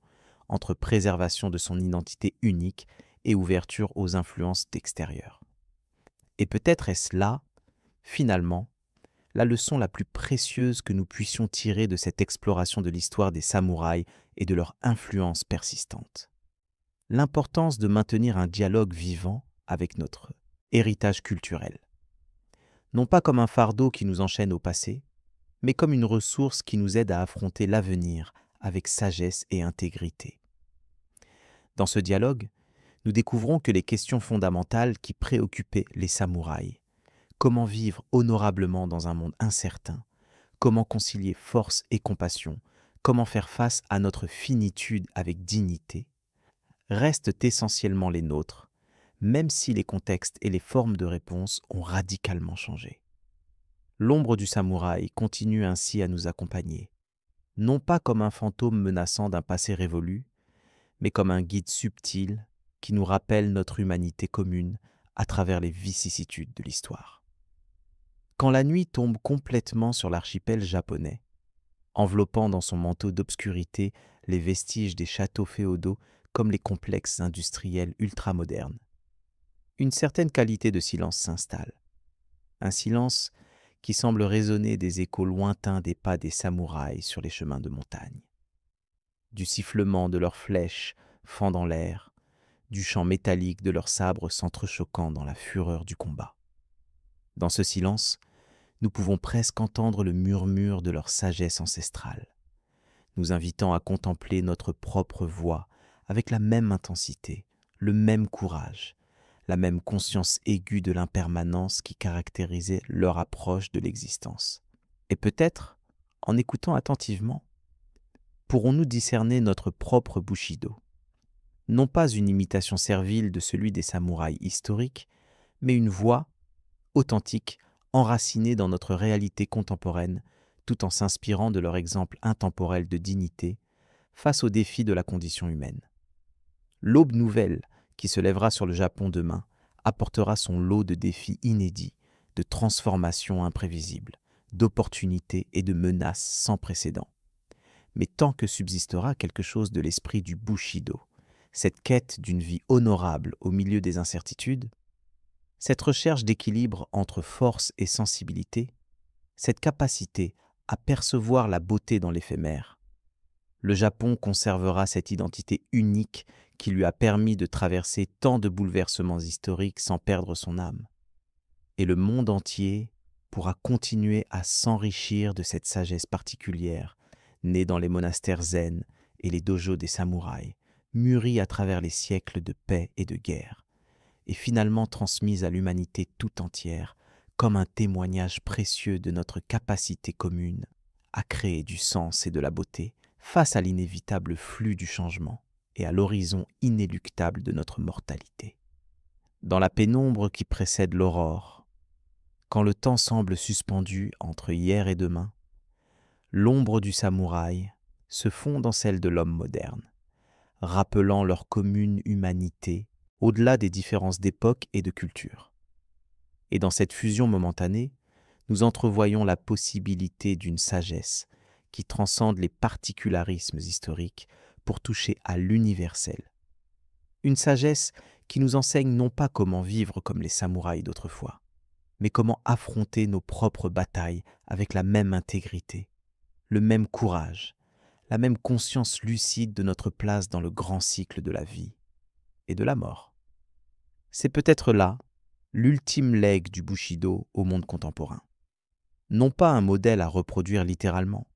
entre préservation de son identité unique et ouverture aux influences d'extérieur. Et peut-être est-ce là, finalement, la leçon la plus précieuse que nous puissions tirer de cette exploration de l'histoire des samouraïs et de leur influence persistante. L'importance de maintenir un dialogue vivant avec notre héritage culturel. Non pas comme un fardeau qui nous enchaîne au passé, mais comme une ressource qui nous aide à affronter l'avenir avec sagesse et intégrité. Dans ce dialogue, nous découvrons que les questions fondamentales qui préoccupaient les samouraïs, comment vivre honorablement dans un monde incertain, comment concilier force et compassion, comment faire face à notre finitude avec dignité, restent essentiellement les nôtres, même si les contextes et les formes de réponse ont radicalement changé. L'ombre du samouraï continue ainsi à nous accompagner, non pas comme un fantôme menaçant d'un passé révolu, mais comme un guide subtil qui nous rappelle notre humanité commune à travers les vicissitudes de l'histoire. Quand la nuit tombe complètement sur l'archipel japonais, enveloppant dans son manteau d'obscurité les vestiges des châteaux féodaux comme les complexes industriels ultramodernes, une certaine qualité de silence s'installe. Un silence qui semble résonner des échos lointains des pas des samouraïs sur les chemins de montagne, du sifflement de leurs flèches fendant l'air, du chant métallique de leurs sabres s'entrechoquant dans la fureur du combat. Dans ce silence, nous pouvons presque entendre le murmure de leur sagesse ancestrale, nous invitant à contempler notre propre voix avec la même intensité, le même courage, la même conscience aiguë de l'impermanence qui caractérisait leur approche de l'existence. Et peut-être, en écoutant attentivement, pourrons-nous discerner notre propre Bushido. Non pas une imitation servile de celui des samouraïs historiques, mais une voix authentique, enracinée dans notre réalité contemporaine, tout en s'inspirant de leur exemple intemporel de dignité face aux défis de la condition humaine. L'aube nouvelle qui se lèvera sur le Japon demain apportera son lot de défis inédits, de transformations imprévisibles, d'opportunités et de menaces sans précédent. Mais tant que subsistera quelque chose de l'esprit du Bushido, cette quête d'une vie honorable au milieu des incertitudes, cette recherche d'équilibre entre force et sensibilité, cette capacité à percevoir la beauté dans l'éphémère, le Japon conservera cette identité unique qui lui a permis de traverser tant de bouleversements historiques sans perdre son âme. Et le monde entier pourra continuer à s'enrichir de cette sagesse particulière, née dans les monastères zen et les dojos des samouraïs, mûrie à travers les siècles de paix et de guerre, et finalement transmise à l'humanité tout entière comme un témoignage précieux de notre capacité commune à créer du sens et de la beauté face à l'inévitable flux du changement et à l'horizon inéluctable de notre mortalité. Dans la pénombre qui précède l'aurore, quand le temps semble suspendu entre hier et demain, l'ombre du samouraï se fond dans celle de l'homme moderne, rappelant leur commune humanité au-delà des différences d'époque et de culture. Et dans cette fusion momentanée, nous entrevoyons la possibilité d'une sagesse qui transcende les particularismes historiques pour toucher à l'universel. Une sagesse qui nous enseigne non pas comment vivre comme les samouraïs d'autrefois, mais comment affronter nos propres batailles avec la même intégrité, le même courage, la même conscience lucide de notre place dans le grand cycle de la vie et de la mort. C'est peut-être là l'ultime legs du Bushido au monde contemporain. Non pas un modèle à reproduire littéralement,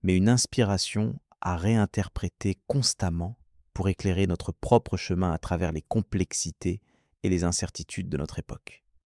mais une inspiration à réinterpréter constamment pour éclairer notre propre chemin à travers les complexités et les incertitudes de notre époque.